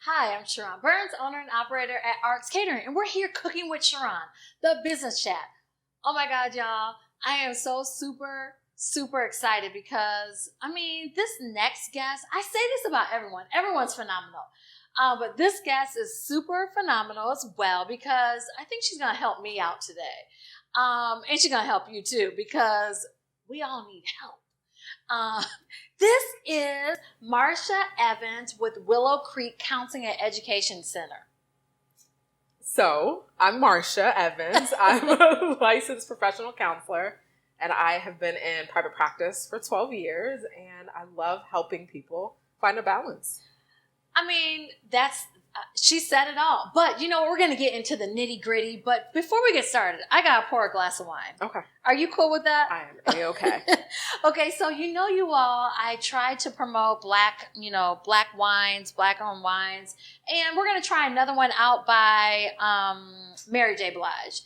Hi, I'm Sharon Burns, owner and operator at Arts Catering, and we're here cooking with Sharon, the business chat. Oh my God, y'all. I am so super excited because, this next guest, I say this about everyone. Everyone's phenomenal. But this guest is super phenomenal as well because I think she's going to help me out today. And she's going to help you too because we all need help. This is Marsha Evans with Willow Creek Counseling and Education Center. So, I'm Marsha Evans. I'm a licensed professional counselor, and I have been in private practice for 12 years, and I love helping people find a balance. She said it all. But, we're going to get into the nitty gritty. But before we get started, I got to pour a glass of wine. Okay. Are you cool with that? I am A-okay. Okay, so you all, I try to promote black wines, black-owned wines. And we're going to try another one out by Mary J. Blige.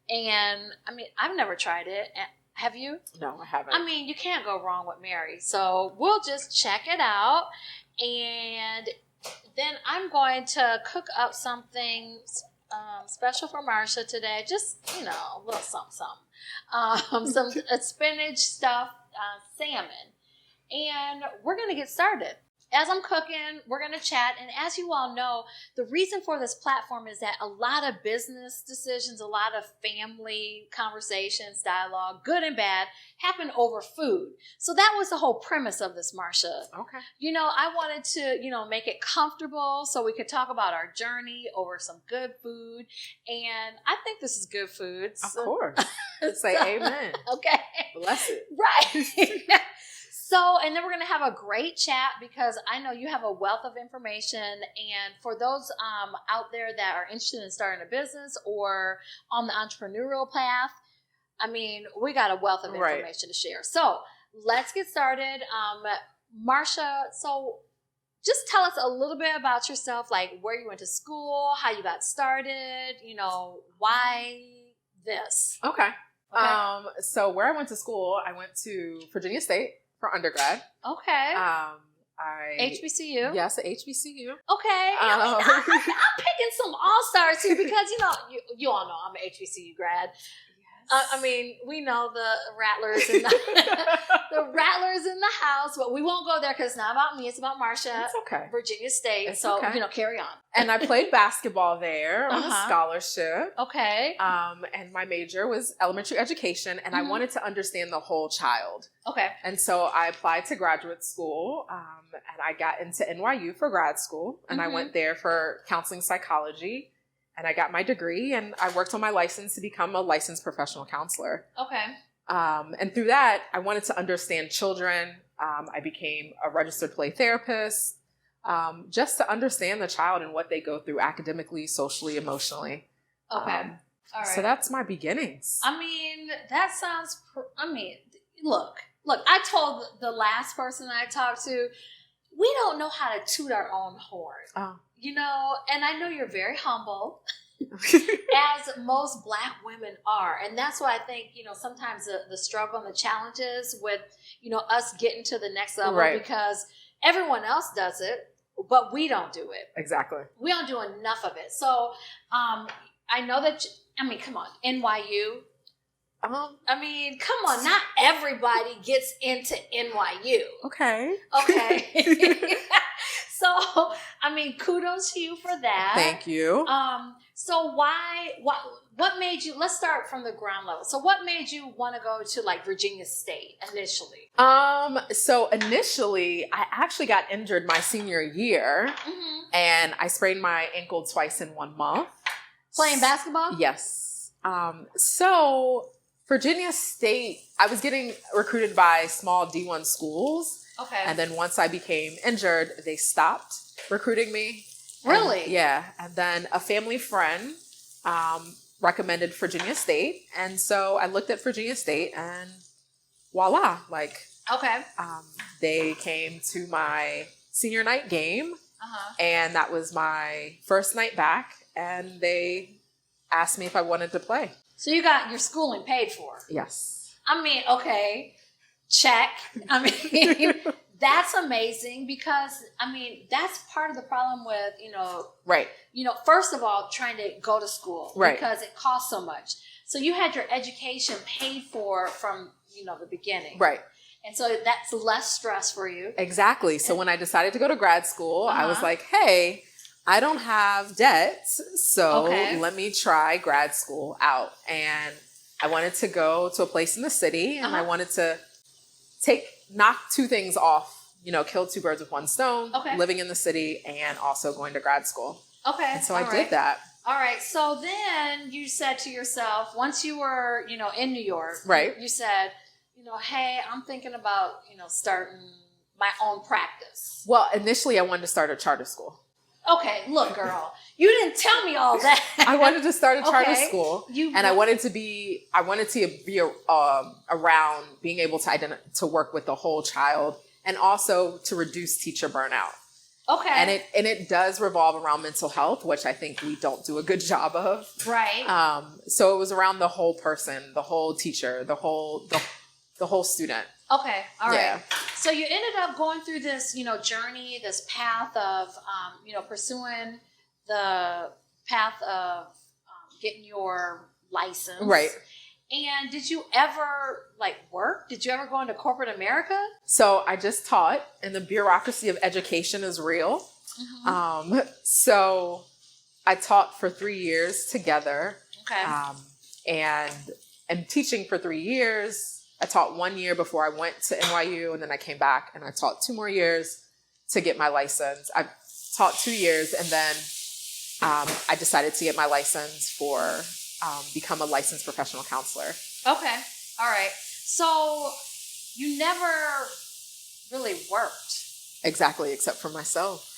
And, I've never tried it. Have you? No, I haven't. You can't go wrong with Mary. So we'll just check it out. And then I'm going to cook up something special for Marsha today. Just, a little something. Some spinach stuffed salmon. And we're going to get started. As I'm cooking, we're going to chat. And as you all know, the reason for this platform is that a lot of business decisions, a lot of family conversations, dialogue, good and bad, happen over food. So that was the whole premise of this, Marsha. Okay. I wanted to, make it comfortable so we could talk about our journey over some good food. And I think this is good food. Of course. Say amen. Okay. Bless it. Right. So, and then we're going to have a great chat because I know you have a wealth of information. And for those out there that are interested in starting a business or on the entrepreneurial path, we got a wealth of information to share. So let's get started. Marsha, so just tell us a little bit about yourself, like where you went to school, how you got started, why this? Okay. So where I went to school, I went to Virginia State for undergrad. Okay. HBCU? Yes, at HBCU. Okay. I'm picking some all-stars here because, you all know I'm an HBCU grad. Yes. We know the Rattlers in the Rattlers in the house, but we won't go there because it's not about me. It's about Marsha. It's okay. Virginia State. It's so, okay. Carry on. And I played basketball there on a scholarship. Okay. And my major was elementary education, and I wanted to understand the whole child. Okay. And so I applied to graduate school, and I got into NYU for grad school, and I went there for counseling psychology. And I got my degree, and I worked on my license to become a licensed professional counselor. Okay. And through that, I wanted to understand children. I became a registered play therapist, just to understand the child and what they go through academically, socially, emotionally. Okay. All right. So that's my beginnings. That sounds, look, I told the last person I talked to, we don't know how to toot our own horn. Oh. And I know you're very humble, as most Black women are. And that's why I think, sometimes the struggle and the challenges with, us getting to the next level, because everyone else does it, but we don't do it. Exactly. We don't do enough of it. So I know that, come on, NYU. Come on, not everybody gets into NYU. Okay. So, kudos to you for that. Thank you. So what made you, let's start from the ground level. So what made you want to go to Virginia State initially? So initially I actually got injured my senior year and I sprained my ankle twice in 1 month. Playing basketball? Yes. So Virginia State, I was getting recruited by small D1 schools. Okay. And then once I became injured, they stopped recruiting me. Really? And then a family friend recommended Virginia State. And so I looked at Virginia State and voila, okay. They came to my senior night game. And that was my first night back. And they asked me if I wanted to play. So you got your schooling paid for? Yes. Okay. Check. that's amazing because, I mean, that's part of the problem with, Right. First of all, trying to go to school. Right. Because it costs so much. So you had your education paid for from, the beginning. Right. And so that's less stress for you. Exactly. So when I decided to go to grad school, I was like, hey, I don't have debt, so let me try grad school out. And I wanted to go to a place in the city, and I wanted to knock two things off, kill two birds with one stone, living in the city and also going to grad school. Okay. And so I did that. All right. So then you said to yourself, once you were, in New York, right? You said, hey, I'm thinking about, starting my own practice. Well, initially I wanted to start a charter school. Okay, look, girl, you didn't tell me all that. I wanted to start a charter school, and I wanted to be around being able to work with the whole child, and also to reduce teacher burnout. Okay, and it does revolve around mental health, which I think we don't do a good job of. Right. So it was around the whole person, the whole teacher, the whole student. Okay. All right. Yeah. So you ended up going through this, journey, this path of, pursuing the path of getting your license. Right. And did you ever work? Did you ever go into corporate America? So I just taught, and the bureaucracy of education is real. Mm-hmm. So I taught for 3 years together. Okay. And teaching for 3 years. I taught 1 year before I went to NYU, and then I came back and I taught 2 more years to get my license. I taught 2 years, and then I decided to get my license for become a licensed professional counselor. Okay. All right. So you never really worked. Exactly, except for myself.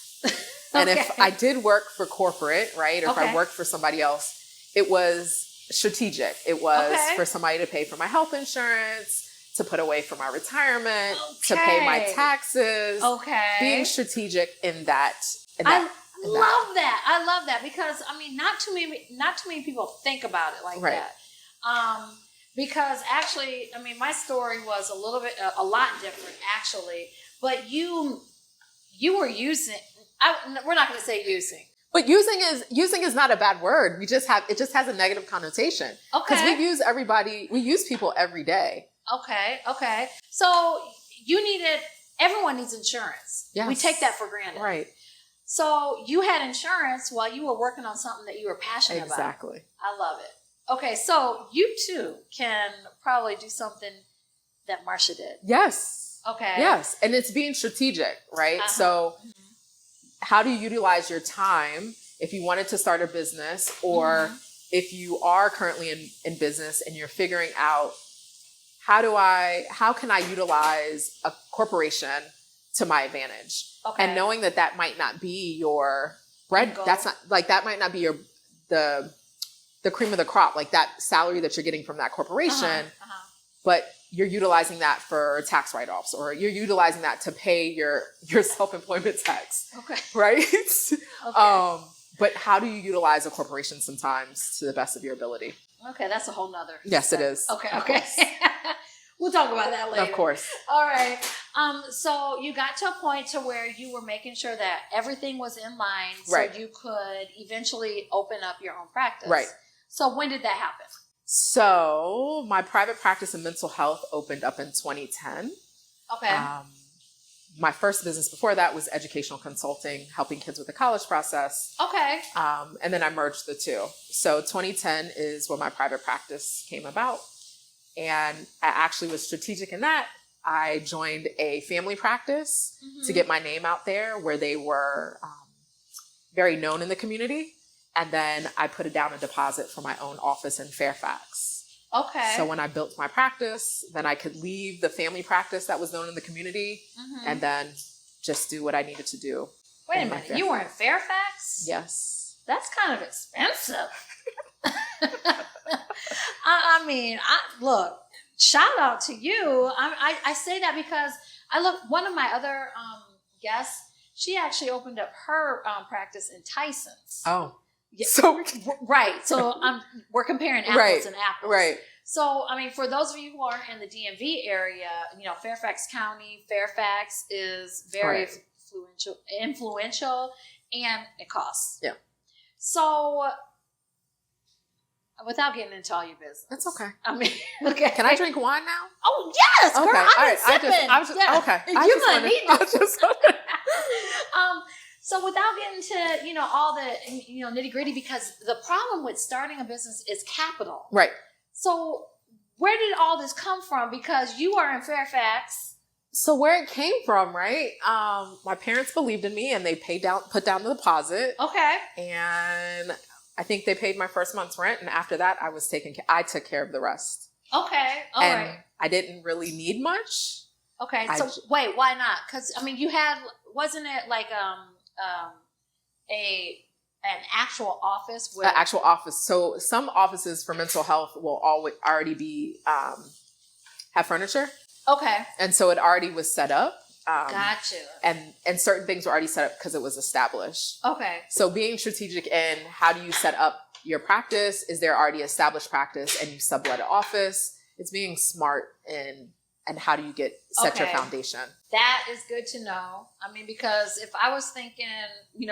And if I did work for corporate, right, or if I worked for somebody else, it was strategic. It was for somebody to pay for my health insurance, to put away for my retirement, to pay my taxes. Okay. Being strategic in that. I love that. I love that because not too many people think about it like that. Because actually, my story was a lot different actually. But you were using. We're not going to say using. But using is not a bad word. It just has a negative connotation. Okay. Because we use people every day. Okay. So everyone needs insurance. Yes. We take that for granted. Right. So you had insurance while you were working on something that you were passionate about. Exactly. I love it. Okay. So you too can probably do something that Marsha did. Yes. Okay. Yes. And it's being strategic, right? Uh-huh. So how do you utilize your time if you wanted to start a business, or if you are currently in business and you're figuring out how can I utilize a corporation to my advantage? Okay. And knowing that might not be your bread, that might not be the cream of the crop, like that salary that you're getting from that corporation, but you're utilizing that for tax write-offs, or you're utilizing that to pay your self-employment tax. Okay. Right? Okay. But how do you utilize a corporation sometimes to the best of your ability? Okay, that's a whole nother. Yes, it is. Okay. We'll talk about that later. Of course. All right. So you got to a point to where you were making sure that everything was in line so you could eventually open up your own practice. Right. So when did that happen? So my private practice in mental health opened up in 2010. Okay. My first business before that was educational consulting, helping kids with the college process. Okay. And then I merged the two. So 2010 is when my private practice came about. And I actually was strategic in that. I joined a family practice to get my name out there, where they were very known in the community. And then I put down a deposit for my own office in Fairfax. Okay. So when I built my practice, then I could leave the family practice that was known in the community and then just do what I needed to do. Wait a minute. You were in Fairfax? Yes. That's kind of expensive. Look, shout out to you. I say that because one of my other guests, she actually opened up her practice in Tyson's. Oh. Yeah. So right. So we're comparing apples and apples. Right. So, I mean, for those of you who aren't in the DMV area, Fairfax County, Fairfax is very influential, and it costs. Yeah. So, without getting into all your business. That's okay. I mean, okay. Can I drink wine now? Oh, yes, girl. Okay. I've been sipping. I was just okay. You're going to need this. I So without getting to, all the, nitty gritty, because the problem with starting a business is capital. Right. So where did all this come from? Because you are in Fairfax. So where it came from, right? My parents believed in me and they put down the deposit. Okay. And I think they paid my first month's rent. And after that, I took care of the rest. Okay. All right. I didn't really need much. Okay. So wait, why not? Because, I mean, wasn't it like, an actual office with an actual office. So some offices for mental health will already be have furniture. Okay. And so it already was set up. Gotcha. And certain things were already set up because it was established. Okay. So being strategic in how do you set up your practice? Is there already established practice and you sublet an office? It's being smart and how do you set your foundation? That is good to know. I mean, because if I was thinking,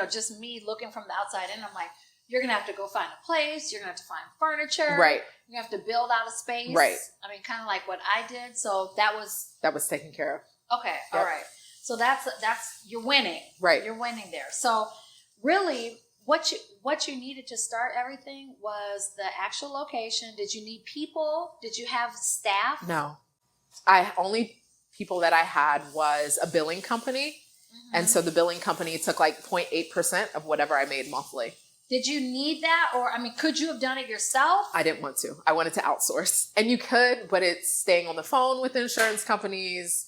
just me looking from the outside in, I'm like, you're going to have to go find a place. You're going to have to find furniture. Right. You have to build out a space. Right. I mean, kind of like what I did. So that was taken care of. Okay. Yep. All right. So that's, you're winning. Right. You're winning there. So really what you needed to start everything was the actual location. Did you need people? Did you have staff? No. Only people that I had was a billing company. Mm-hmm. And so the billing company took like 0.8% of whatever I made monthly. Did you need that? Or, I mean, could you have done it yourself? I didn't want to. I wanted to outsource. And you could, but it's staying on the phone with insurance companies,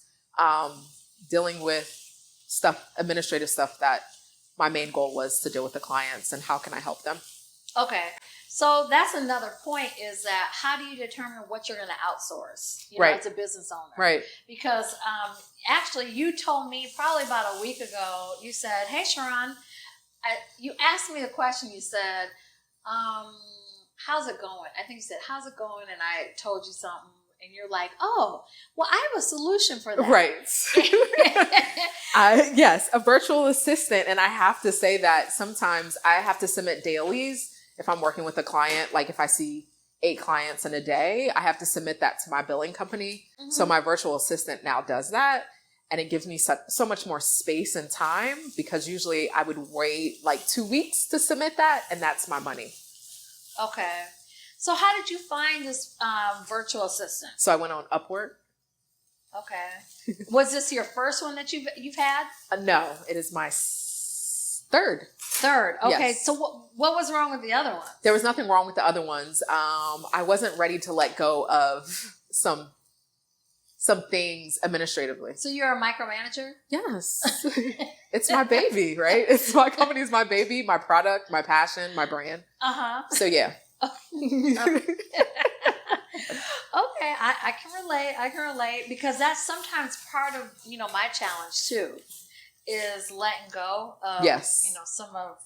dealing with administrative stuff that my main goal was to deal with the clients and how can I help them? Okay. So that's another point is that how do you determine what you're going to outsource, right. as a business owner? Right. Because actually you told me probably about a week ago, you said, hey, Sharon, you asked me the question, you said, how's it going? I think you said, how's it going? And I told you something. And you're like, oh, well, I have a solution for that. Right. Yes, a virtual assistant. And I have to say that sometimes I have to submit dailies if I'm working with a client. Like if I see 8 clients in a day, I have to submit that to my billing company. Mm-hmm. So my virtual assistant now does that. And it gives me so much more space and time because usually I would wait like 2 weeks to submit that. And that's my money. Okay. So how did you find this virtual assistant? So I went on Upwork. Okay. Was this your first one that you've had? No, it is my third. Third. Okay. Yes. So what was wrong with the other one? There was nothing wrong with the other ones. I wasn't ready to let go of some things administratively. So you're a micromanager? Yes. It's my baby, right? It's my company's my baby, my product, my passion, my brand. Uh-huh. So yeah. Okay, I can relate because that's sometimes part of, my challenge too, is letting go of, yes. Some of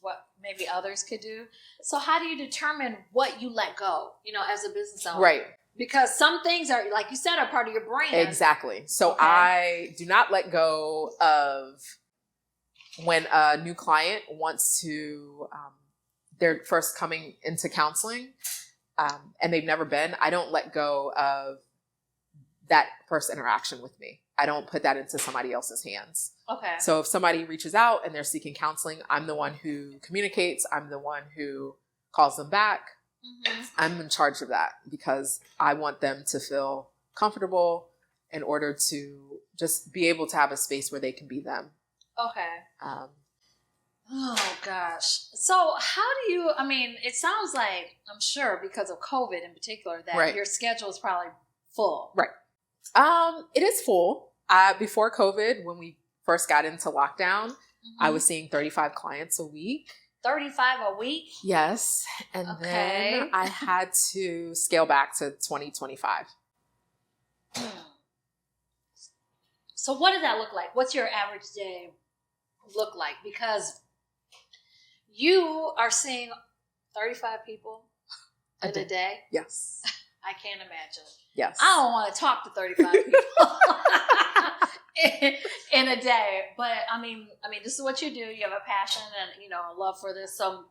what maybe others could do. So how do you determine what you let go, as a business owner? Right. Because some things are, like you said, are part of your brand. Exactly. So okay. I do not let go of when a new client wants to, they're first coming into counseling and they've never been, I don't let go of that first interaction with me. I don't put that into somebody else's hands. Okay. So if somebody reaches out and they're seeking counseling, I'm the one who communicates. I'm the one who calls them back. Mm-hmm. I'm in charge of that because I want them to feel comfortable in order to just be able to have a space where they can be them. Okay. Oh, gosh. So how do you, it sounds like, I'm sure because of COVID in particular, that right. Your schedule is probably full. Right. It is full. Before COVID, when we first got into lockdown, mm-hmm. I was seeing 35 clients a week. 35 a week? Yes. And then I had to scale back to 2025. So what did that look like? What's your average day look like? Because you are seeing 35 people in a day. Yes. I can't imagine. Yes. I don't want to talk to 35 people in a day. But I mean, this is what you do. You have a passion and, a love for this. So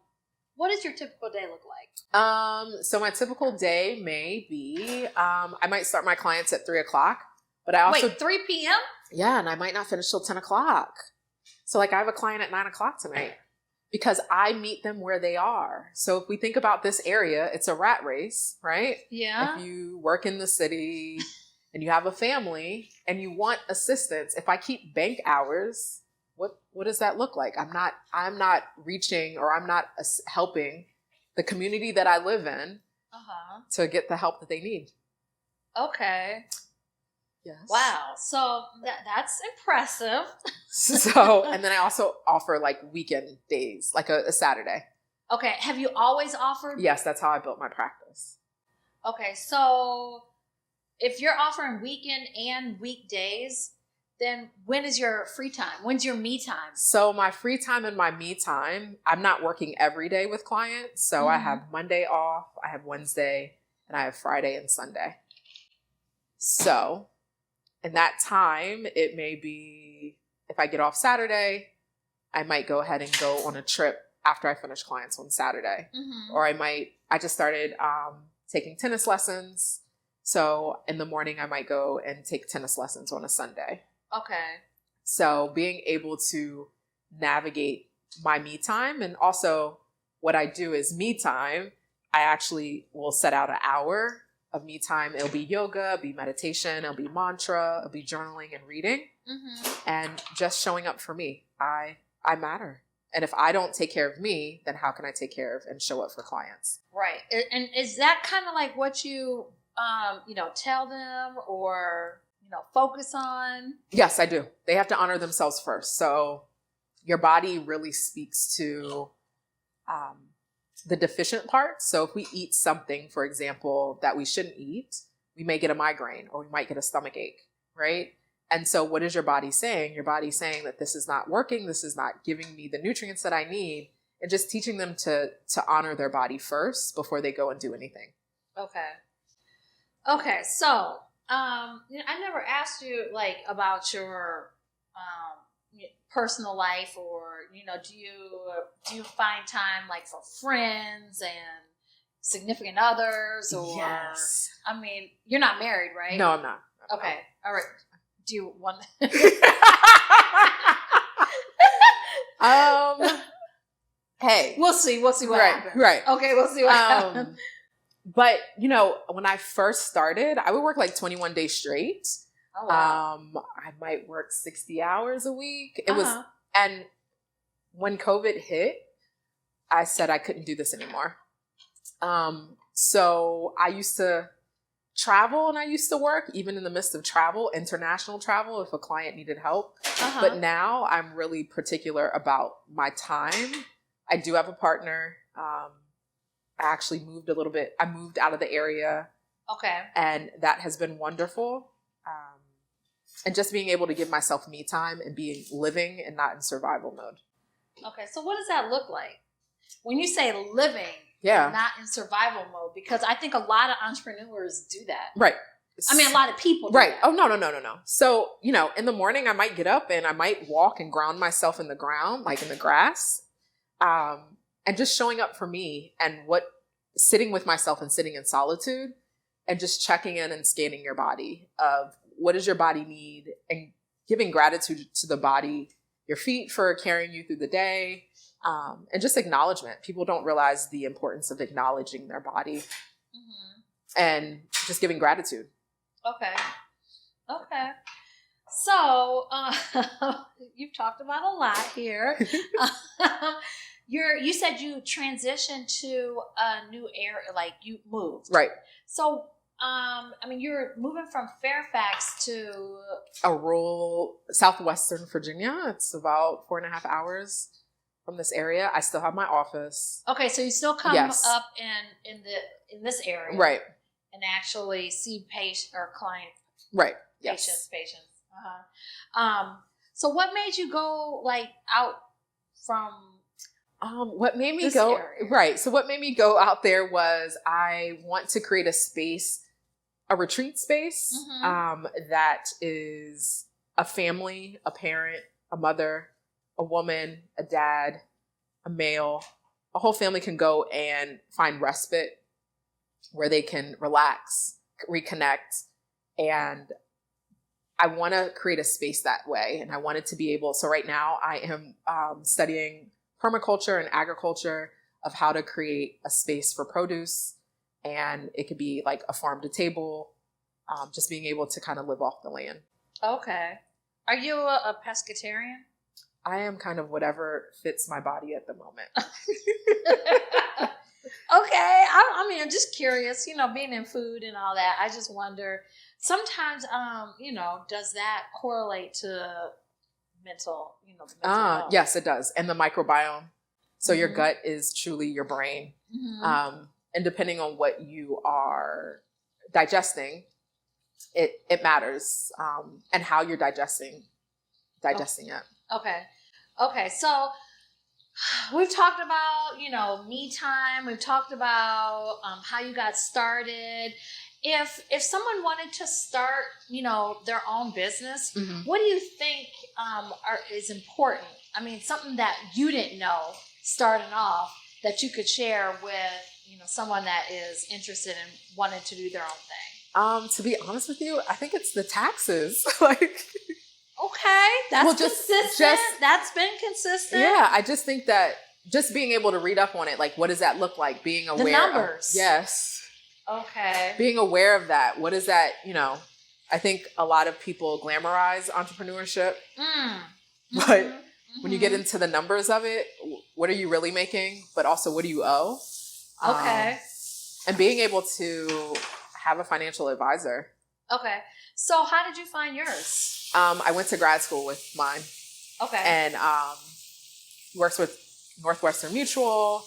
what does your typical day look like? So my typical day may be, I might start my clients at 3:00, but I also... Wait, 3 p.m.? Yeah, and I might not finish till 10:00. So like I have a client at 9:00 tonight because I meet them where they are. So if we think about this area, it's a rat race, right? Yeah. If you work in the city and you have a family and you want assistance, if I keep bank hours, what does that look like? I'm not reaching, or I'm not helping the community that I live in to get the help that they need. Okay. Yes. Wow. So that's impressive. So, and then I also offer like weekend days, like a Saturday. Okay. Have you always offered? Yes, that's how I built my practice. Okay. So if you're offering weekend and weekdays, then when is your free time? When's your me time? So my free time and my me time, I'm not working every day with clients. So I have Monday off, I have Wednesday, and I have Friday and Sunday. So in that time, it may be, if I get off Saturday, I might go ahead and go on a trip after I finish clients on Saturday. Or I just started taking tennis lessons. So in the morning, I might go and take tennis lessons on a Sunday. Okay. So being able to navigate my me time, and also what I do is me time, I actually will set out an hour of me time. It'll be yoga, it'll be meditation, it'll be mantra, it'll be journaling and reading, and just showing up for me. I matter. And if I don't take care of me, then how can I take care of and show up for clients? Right. And is that kind of like what you, tell them or, focus on? Yes, I do. They have to honor themselves first. So your body really speaks to the deficient parts. So if we eat something, for example, that we shouldn't eat, we may get a migraine or we might get a stomach ache, right? And so what is your body saying? Your body's saying that this is not working. This is not giving me the nutrients that I need. And just teaching them to honor their body first before they go and do anything. Okay. So, I never asked you about your personal life, or do you find time for friends and significant others, or yes. You're not married, right? No, I'm not. Okay. All right. Do you want hey, we'll see what happens. Right. Okay, we'll see what happens. But when I first started, I would work 21 days straight. Oh, wow. I might work 60 hours a week. It was, and when COVID hit, I said I couldn't do this anymore. So I used to travel and I used to work, even in the midst of travel, international travel, if a client needed help. But now I'm really particular about my time. I do have a partner. I actually moved a little bit. I moved out of the area. Okay. And that has been wonderful. And just being able to give myself me time and living and not in survival mode. Okay. So what does that look like? When you say living, not in survival mode, because I think a lot of entrepreneurs do that. Right. A lot of people do right. that. Oh, no. So, in the morning I might get up and I might walk and ground myself in the ground, like in the grass. And just showing up for me and sitting with myself and sitting in solitude and just checking in and scanning your body of what does your body need, and giving gratitude to the body, your feet for carrying you through the day, and just acknowledgement. People don't realize the importance of acknowledging their body and just giving gratitude. Okay. So you've talked about a lot here. You said you transitioned to a new area, you moved. Right. So, you're moving from Fairfax to a rural southwestern Virginia. It's about 4.5 hours from this area. I still have my office. Okay, so you still come up in this area, right? And actually see patient or client, right? Patients. So what made you go out from What made me This go area. right? So what made me go out there was I want to create a space, a retreat space, that is a family, a parent, a mother, a woman, a dad, a male, a whole family can go and find respite where they can relax, reconnect, and I want to create a space that way. And I wanted to be able, so right now I am studying permaculture and agriculture of how to create a space for produce. And it could be like a farm to table, just being able to kind of live off the land. Okay. Are you a pescatarian? I am kind of whatever fits my body at the moment. Okay. I mean, I'm just curious, being in food and all that. I just wonder sometimes, does that correlate to mental, the mental health? Yes, it does. And the microbiome. So your gut is truly your brain. And depending on what you are digesting, it matters. And how you're digesting it. Okay. So we've talked about, me time. We've talked about how you got started. If someone wanted to start, their own business, what do you think is important? I mean, something that you didn't know starting off that you could share with, someone that is interested in wanting to do their own thing. To be honest with you, I think it's the taxes. Like. Okay, that's consistent. That's been consistent. Yeah, I just think that just being able to read up on it, like what does that look like? Being aware the numbers. Yes. Okay. Being aware of that. What is that? I think a lot of people glamorize entrepreneurship, but when you get into the numbers of it, what are you really making? But also, what do you owe? Okay. And being able to have a financial advisor. Okay. So how did you find yours? I went to grad school with mine. Okay. And works with Northwestern Mutual.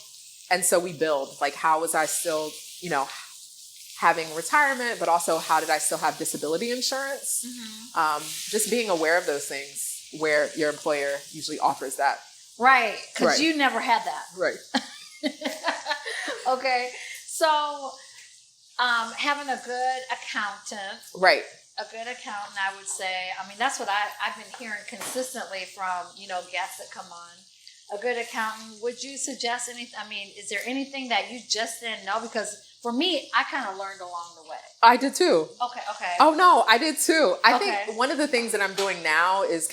And so we build, like, how was I still, having retirement, but also how did I still have disability insurance? Just being aware of those things where your employer usually offers that. Right. Because you never had that. Right. Okay. So having a good accountant. Right. A good accountant, I would say. I mean, that's what I've been hearing consistently from, guests that come on. A good accountant. Would you suggest anything? I mean, is there anything that you just didn't know? Because for me, I kind of learned along the way. I did too. Okay. Oh, no, I did too. I think one of the things that I'm doing now is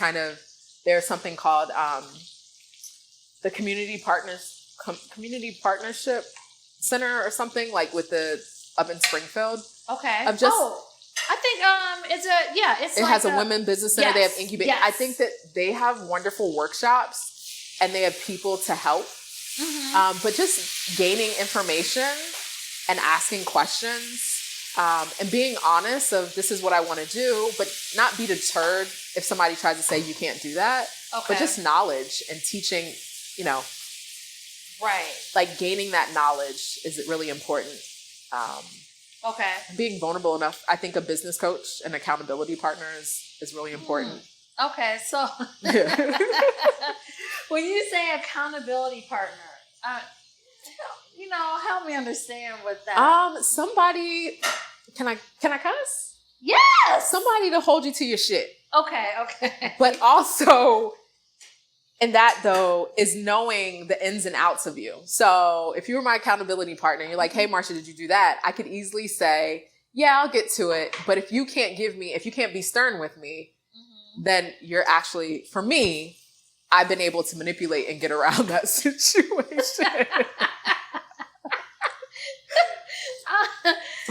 there's something called the Community Partnership Center or something, like up in Springfield. Okay. I think it has a women business center. They have incubate. Yes. I think that they have wonderful workshops and they have people to help. But just gaining information and asking questions and being honest of this is what I want to do, but not be deterred if somebody tries to say you can't do that. Okay. But just knowledge and teaching, right. Like gaining that knowledge is really important. Okay. Being vulnerable enough. I think a business coach and accountability partner is really important. Okay. So when you say accountability partner, help me understand what that. Somebody, can I cuss? Yes. Somebody to hold you to your shit. Okay. But also, and that though is knowing the ins and outs of you. So if you were my accountability partner, and you're like, hey, Marsha, did you do that? I could easily say, yeah, I'll get to it. But if you can't be stern with me, then you're actually, for me, I've been able to manipulate and get around that situation.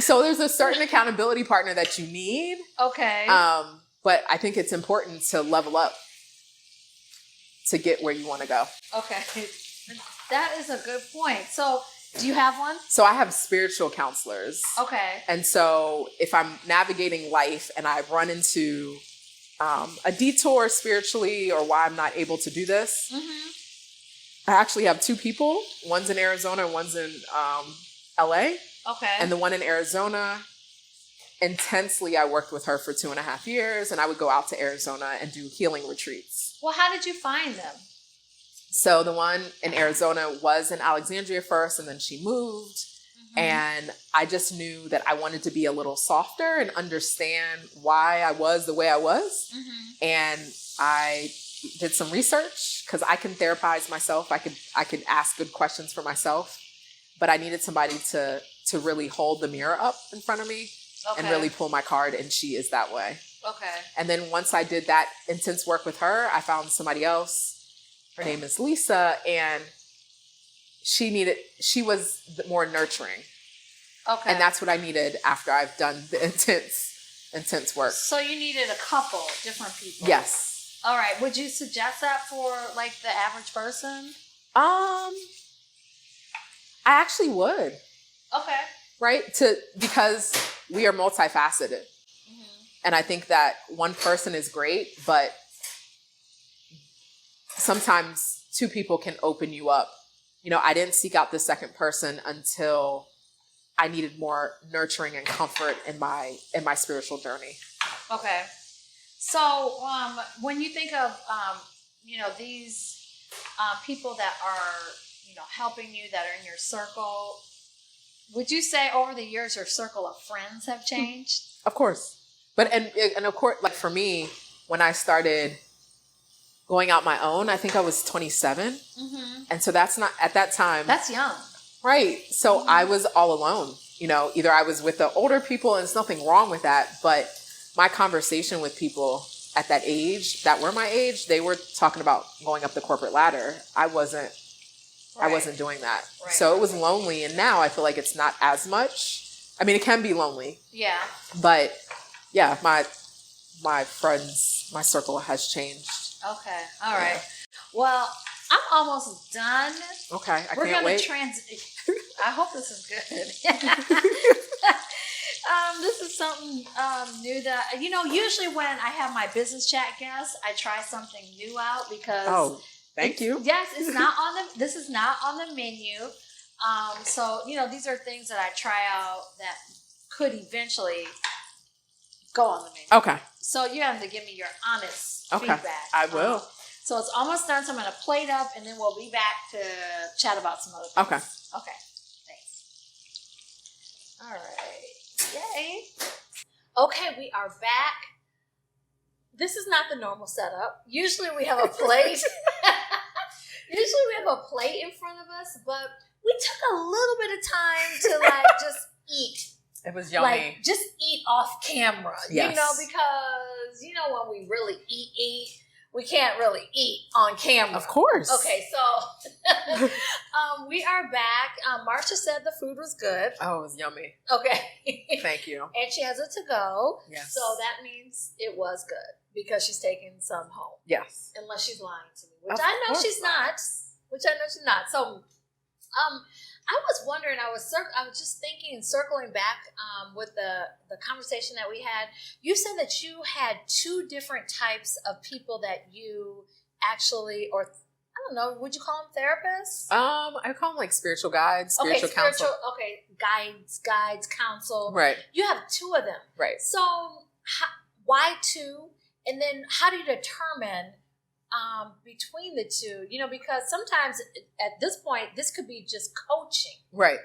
So there's a certain accountability partner that you need. Okay. But I think it's important to level up to get where you want to go. Okay. That is a good point. So do you have one? So I have spiritual counselors. Okay. And so if I'm navigating life and I run into a detour spiritually or why I'm not able to do this, I actually have two people. One's in Arizona and one's in LA. Okay. And the one in Arizona, intensely, I worked with her for 2.5 years, and I would go out to Arizona and do healing retreats. Well, how did you find them? So the one in Arizona was in Alexandria first, and then she moved. Mm-hmm. And I just knew that I wanted to be a little softer and understand why I was the way I was. Mm-hmm. And I did some research because I can therapize myself. I could ask good questions for myself, but I needed somebody to really hold the mirror up in front of me and really pull my card. And she is that way. Okay. And then once I did that intense work with her, I found somebody else. Her name is Lisa, and she was more nurturing. Okay. And that's what I needed after I've done the intense work. So you needed a couple different people. Yes. All right. Would you suggest that for like the average person? I actually would. Okay. Right? Because we are multifaceted. Mm-hmm. And I think that one person is great, but sometimes two people can open you up. You know, I didn't seek out the second person until I needed more nurturing and comfort in my spiritual journey. Okay. So when you think of, these people that are, helping you, that are in your circle, would you say over the years your circle of friends have changed? Of course. But, and of course, like for me, when I started going out my own, I think I was 27. Mm-hmm. And so that's not, at that time. That's young. Right. So I was all alone. Either I was with the older people, and there's nothing wrong with that, but my conversation with people at that age, that were my age, they were talking about going up the corporate ladder. I wasn't doing that. Right. So it was lonely. And now I feel like it's not as much. I mean, it can be lonely. Yeah. But yeah, my friends, my circle has changed. Okay. All right. Yeah. Well, I'm almost done. Okay. We're can't wait. I hope this is good. This is something new that, usually when I have my business chat guests, I try something new out because. Oh, thank you. Yes, this is not on the menu. So, these are things that I try out that could eventually go on the menu. Okay. So you have to give me your honest feedback. I will. So it's almost done, so I'm going to plate up, and then we'll be back to chat about some other things. Okay. Thanks. All right. Yay. Okay, we are back. This is not the normal setup. Usually we have a plate. In front of us, but we took a little bit of time to just eat. It was yummy. Just eat off camera. Yes. Because when we really eat, we can't really eat on camera. Of course. Okay, so we are back. Marsha said the food was good. Oh, it was yummy. Okay. Thank you. And she has it to go. Yes. So that means it was good because she's taking some home. Yes. Unless she's lying to me, which I know she's not. So, I was wondering. I was just thinking, circling back with the conversation that we had. You said that you had two different types of people that you actually, or I don't know, would you call them therapists? I call them like spiritual guides, spiritual counsel. Okay, guides, counsel. Right. You have two of them. Right. So why two? And then how do you determine between the two, because sometimes at this point, this could be just coaching. Right.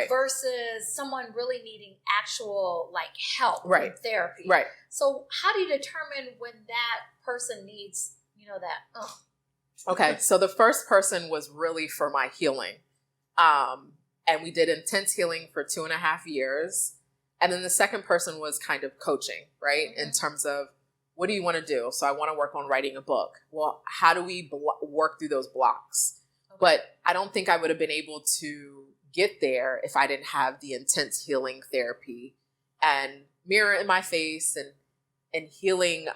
Versus someone really needing actual help. Right. Therapy. Right. So how do you determine when that person needs, that? Okay. So the first person was really for my healing. And we did intense healing for 2.5 years. And then the second person was kind of coaching, right? Mm-hmm. In terms of, what do you want to do? So I want to work on writing a book. Well, how do we work through those blocks? Okay. But I don't think I would have been able to get there if I didn't have the intense healing therapy and mirror in my face and healing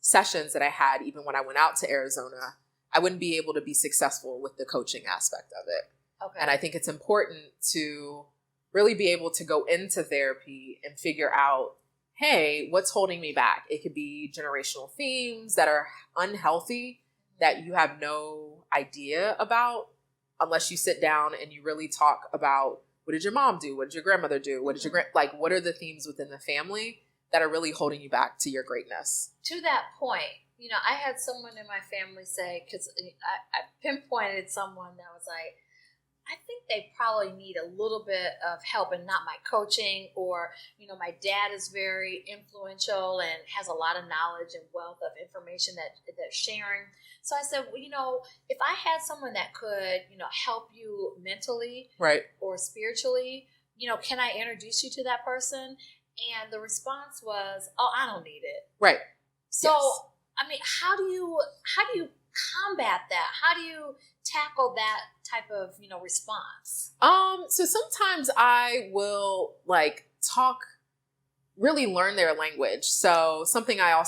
sessions that I had even when I went out to Arizona. I wouldn't be able to be successful with the coaching aspect of it. Okay. And I think it's important to really be able to go into therapy and figure out, hey, what's holding me back? It could be generational themes that are unhealthy that you have no idea about unless you sit down and you really talk about, what did your mom do? What did your grandmother do? What did your what are the themes within the family that are really holding you back to your greatness? To that point, I had someone in my family say, because I pinpointed someone that was like, I think they probably need a little bit of help and not my coaching, or, my dad is very influential and has a lot of knowledge and wealth of information that they're sharing. So I said, well, if I had someone that could, help you mentally right, or spiritually, can I introduce you to that person? And the response was, oh, I don't need it. right. So, Yes. I mean, how do you combat that? How do you tackle that type of, response? So sometimes I will really learn their language. So something I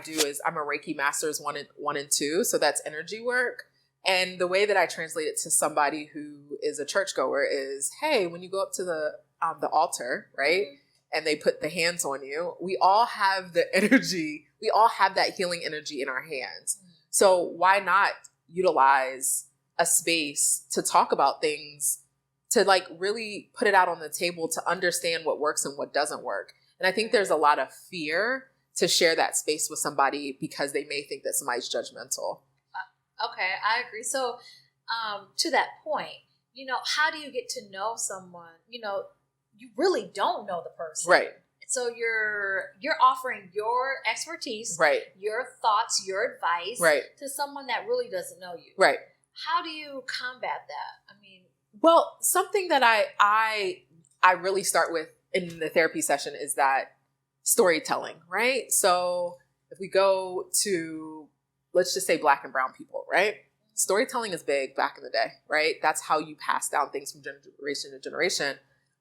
do is I'm a Reiki Masters 1 and 2. So that's energy work. And the way that I translate it to somebody who is a churchgoer is, hey, when you go up to the altar, right? Mm-hmm. And they put the hands on you, we all have the energy. We all have that healing energy in our hands. Mm-hmm. So why not utilize a space to talk about things, to really put it out on the table, to understand what works and what doesn't work. And I think there's a lot of fear to share that space with somebody because they may think that somebody's judgmental. Okay, I agree. So to that point, how do you get to know someone? You really don't know the person. Right. So you're offering your expertise, right, your thoughts, your advice, right, to someone that really doesn't know you. Right. How do you combat that? I mean, well, something that I really start with in the therapy session is that storytelling, right? So if we go to, let's just say Black and brown people, right? Storytelling is big back in the day, right? That's how you pass down things from generation to generation.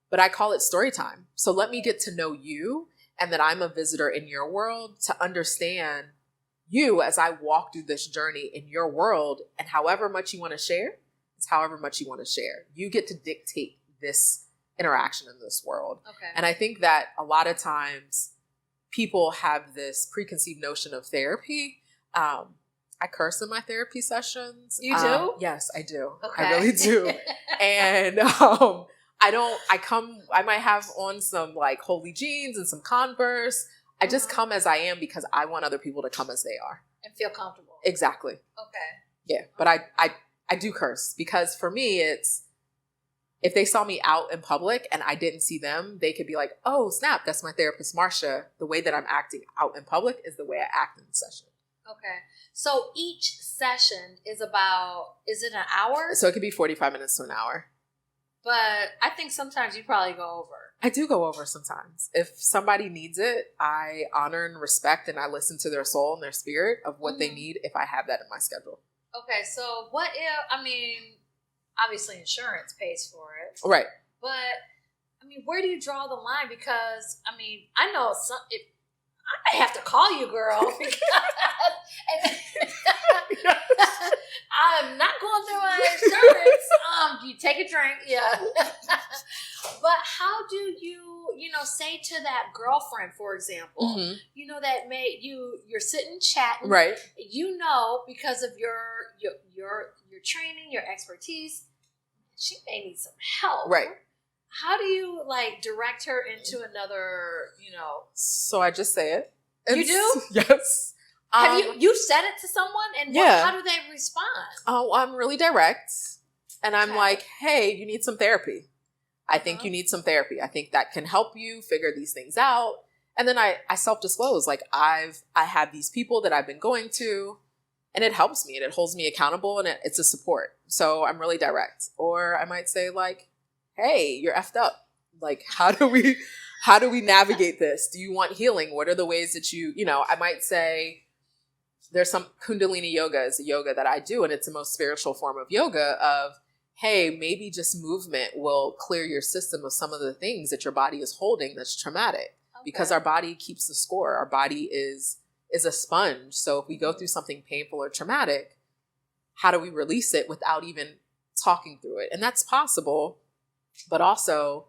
But I call it story time. So let me get to know you, and that I'm a visitor in your world, to understand you as I walk through this journey in your world. And however much you want to share, it's however much you want to share. You get to dictate this interaction in this world. Okay. And I think that a lot of times people have this preconceived notion of therapy. I curse in my therapy sessions. You do? Yes, I do. Okay. I really do. And I might have on some holy jeans and some Converse. I just come as I am because I want other people to come as they are. And feel comfortable. Exactly. Okay. Yeah. But I do curse because for me, it's, if they saw me out in public and I didn't see them, they could be like, oh, snap, that's my therapist, Marsha. The way that I'm acting out in public is the way I act in the session. Okay. So each session is it an hour? So it could be 45 minutes to an hour. But I think sometimes you probably go over. I do go over sometimes. If somebody needs it, I honor and respect, and I listen to their soul and their spirit of what they need if I have that in my schedule. Okay, so what if, obviously insurance pays for it. Right. But, where do you draw the line? Because, I know I may have to call you, girl. I'm not going through my insurance. You take a drink, yeah. But how do you, say to that girlfriend, for example, that you're sitting chatting, right? Because of your training, your expertise, she may need some help, right? How do you direct her into another, So I just say it. You do? Yes. Have you said it to someone, and how do they respond? Oh, I'm really direct, and I'm like, hey, you need some therapy. I think you need some therapy. I think that can help you figure these things out. And then I self-disclose, I have these people that I've been going to, and it helps me and it holds me accountable, and it's a support. So I'm really direct. Or I might say hey, you're effed up. How do we navigate this? Do you want healing? What are the ways that I might say, there's some Kundalini yoga is a yoga that I do, and it's the most spiritual form of yoga of, hey, maybe just movement will clear your system of some of the things that your body is holding that's traumatic. Okay. Because our body keeps the score. Our body is a sponge. So if we go through something painful or traumatic, how do we release it without even talking through it? And that's possible, but also,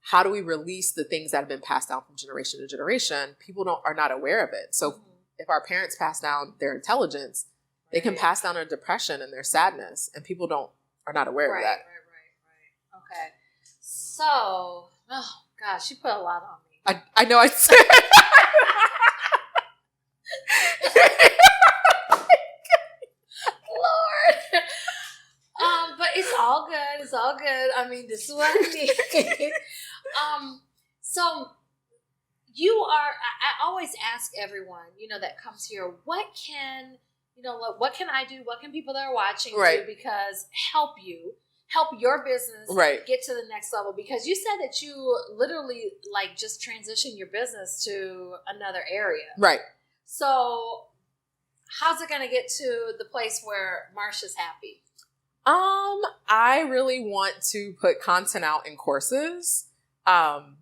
how do we release the things that have been passed down from generation to generation? People are not aware of it. So if our parents pass down their intelligence, they can pass down their depression and their sadness, and people are not aware of that. Right. Okay. So, oh gosh, you put a lot on me. I know I said. It's all good. It's all good. I mean, this is what I need. So you are. I always ask everyone, that comes here, what can I do? What can people that are watching do because help your business get to the next level? Because you said that you literally just transition your business to another area. Right. So how's it going to get to the place where Marsha's happy? I really want to put content out in courses. I'm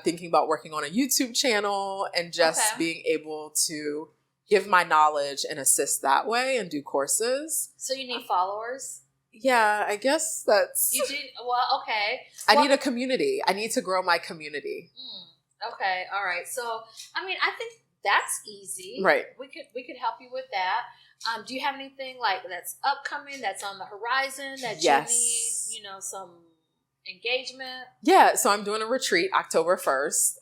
thinking about working on a YouTube channel and just being able to give my knowledge and assist that way and do courses. So you need followers? Yeah, I guess that's... You do? Well, okay. I need a community. I need to grow my community. Okay, all right. So, I mean, I think that's easy. Right. We could help you with that. Do you have anything that's upcoming, that's on the horizon, that you need, some engagement? Yeah, so I'm doing a retreat October 1st.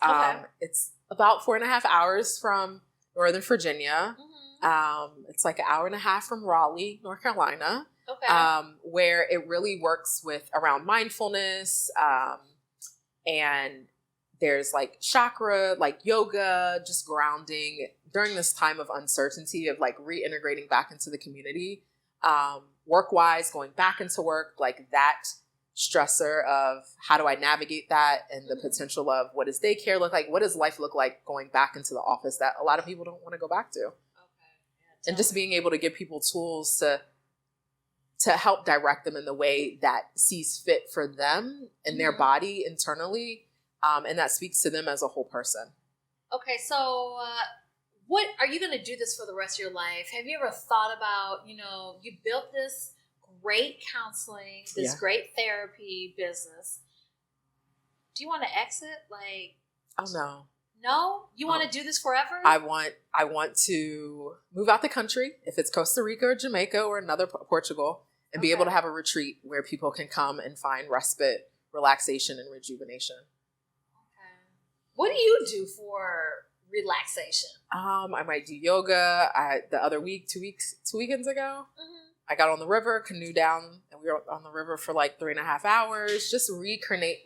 It's about 4.5 hours from Northern Virginia. It's like an hour and a half from Raleigh, North Carolina. Where it really works around mindfulness, and there's chakra, yoga, just grounding during this time of uncertainty of reintegrating back into the community, work-wise, going back into work, that stressor of how do I navigate that, and the potential of what does daycare look like, what does life look like going back into the office that a lot of people don't want to go back to. And just being able to give people tools to help direct them in the way that sees fit for them and their body internally, and that speaks to them as a whole person. Okay, so what are you going to do this for the rest of your life? Have you ever thought about, you built this great counseling, this great therapy business. Do you want to exit? Oh, no. No? You want to do this forever? I want to move out the country, if it's Costa Rica or Jamaica or another Portugal, and be able to have a retreat where people can come and find respite, relaxation, and rejuvenation. Okay. What do you do for relaxation? I might do yoga. The other week, 2 weekends ago, I got on the river, canoe down, and we were on the river for 3.5 hours. Just reconnect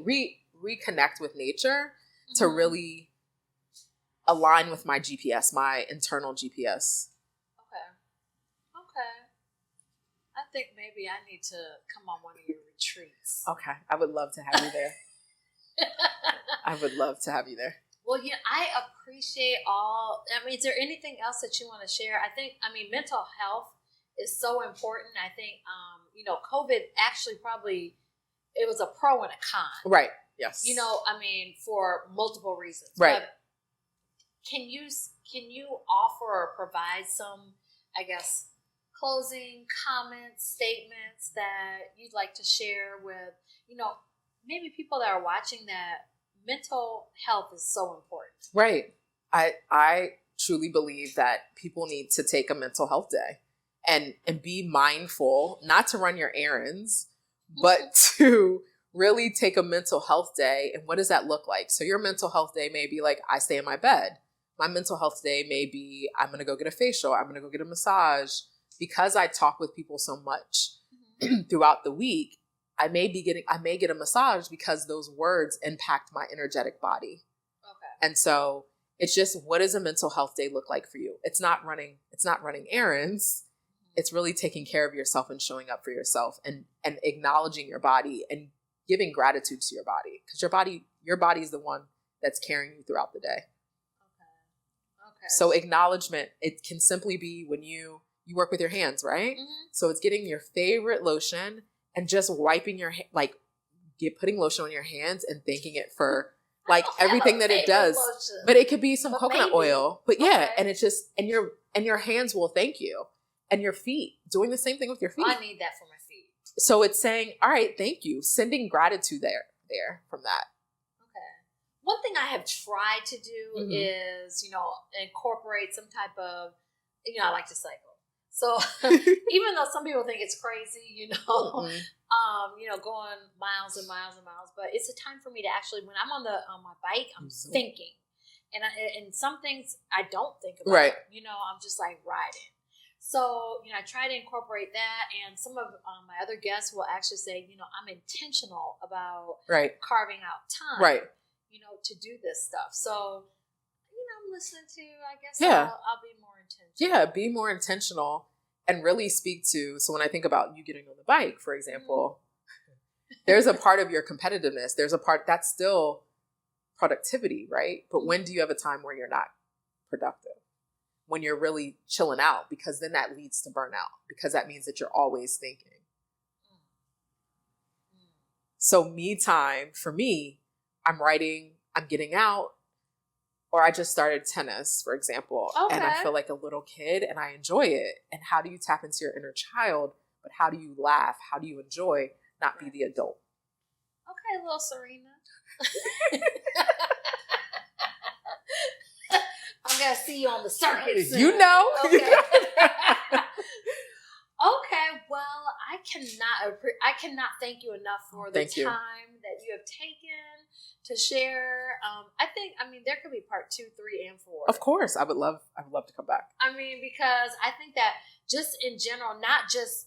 with nature to really align with my GPS, my internal GPS. Okay. I think maybe I need to come on one of your retreats. Okay. I would love to have you there. I would love to have you there. Well, I appreciate is there anything else that you want to share? Mental health is so important. I think, COVID actually probably, it was a pro and a con. Right. Yes. For multiple reasons. Right. But can you offer or provide some, closing comments, statements that you'd like to share with, maybe people that are watching, that mental health is so important? Right. I truly believe that people need to take a mental health day and be mindful, not to run your errands, but to really take a mental health day. And what does that look like? So your mental health day may be I stay in my bed. My mental health day may be, I'm going to go get a facial. I'm going to go get a massage. Because I talk with people so much throughout the week, I may get a massage because those words impact my energetic body. Okay. And so it's just, what does a mental health day look like for you? It's not running errands. It's really taking care of yourself and showing up for yourself and acknowledging your body and giving gratitude to your body, because your body is the one that's carrying you throughout the day. Okay. So acknowledgement, it can simply be when you work with your hands, right? So it's getting your favorite lotion and just wiping your putting lotion on your hands and thanking it for everything that it does. Lotion. But it could be some coconut oil. But yeah, and it's just and your hands will thank you. And your feet, doing the same thing with your feet. I need that for my feet. So it's saying, all right, thank you. Sending gratitude there from that. Okay. One thing I have tried to do is, incorporate some type of, I like to cycle. So even though some people think it's crazy, going miles and miles and miles, but it's a time for me to actually, when I'm on my bike, I'm thinking, and some things I don't think about. Right. I'm just riding. So, I try to incorporate that. And some of my other guests will actually say, I'm intentional about carving out time, to do this stuff. So, I'm listening to, I guess I'll be more intentional. Yeah, be more intentional and really speak to, so when I think about you getting on the bike, for example, there's a part of your competitiveness. There's a part that's still productivity, right? But when do you have a time where you're not productive? When you're really chilling out, because then that leads to burnout, because that means that you're always thinking. So me time, for me, I'm writing, I'm getting out, or I just started tennis, for example, and I feel like a little kid and I enjoy it. And how do you tap into your inner child? But how do you laugh? How do you enjoy, not be the adult? Okay, little Serena. I'm going to see you on the circuit soon. You know. Okay. Okay, well, I cannot thank you enough for the time that you have taken to share. I mean, there could be part 2, 3, and 4. Of course, I would love to come back. I mean, because I think that just in general, not just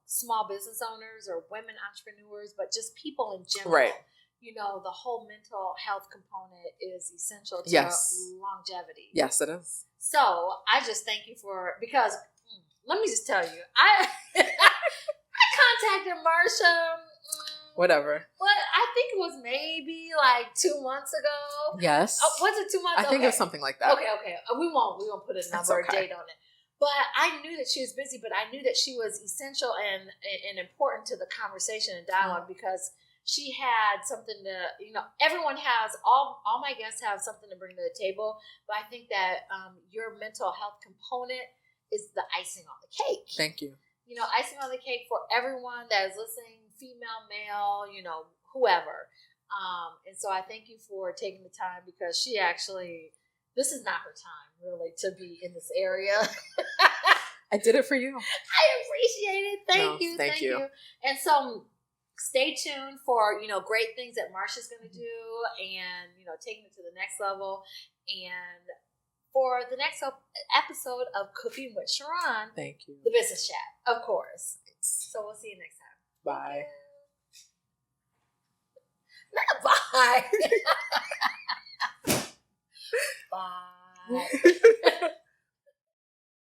small business owners or women entrepreneurs, but just people in general. Right. The whole mental health component is essential to longevity. Yes, it is. So I just thank you because let me just tell you, I contacted Marsha. Whatever. But I think it was maybe like 2 months ago. Yes. Oh, was it 2 months? I think it was something like that. Okay. We won't put a number or date on it. But I knew that she was busy, but I knew that she was essential and important to the conversation and dialogue because she had something to, everyone has, all my guests have something to bring to the table. But I think that your mental health component is the icing on the cake. Thank you. Icing on the cake for everyone that is listening, female, male, whoever. And so I thank you for taking the time because she actually, this is not her time really to be in this area. I did it for you. I appreciate it. Thank you. And so stay tuned for, great things that Marsha's going to do and, taking it to the next level. And for the next episode of Cooking with Sharon. Thank you. The Business Chat, of course. So we'll see you next time. Bye. Not bye.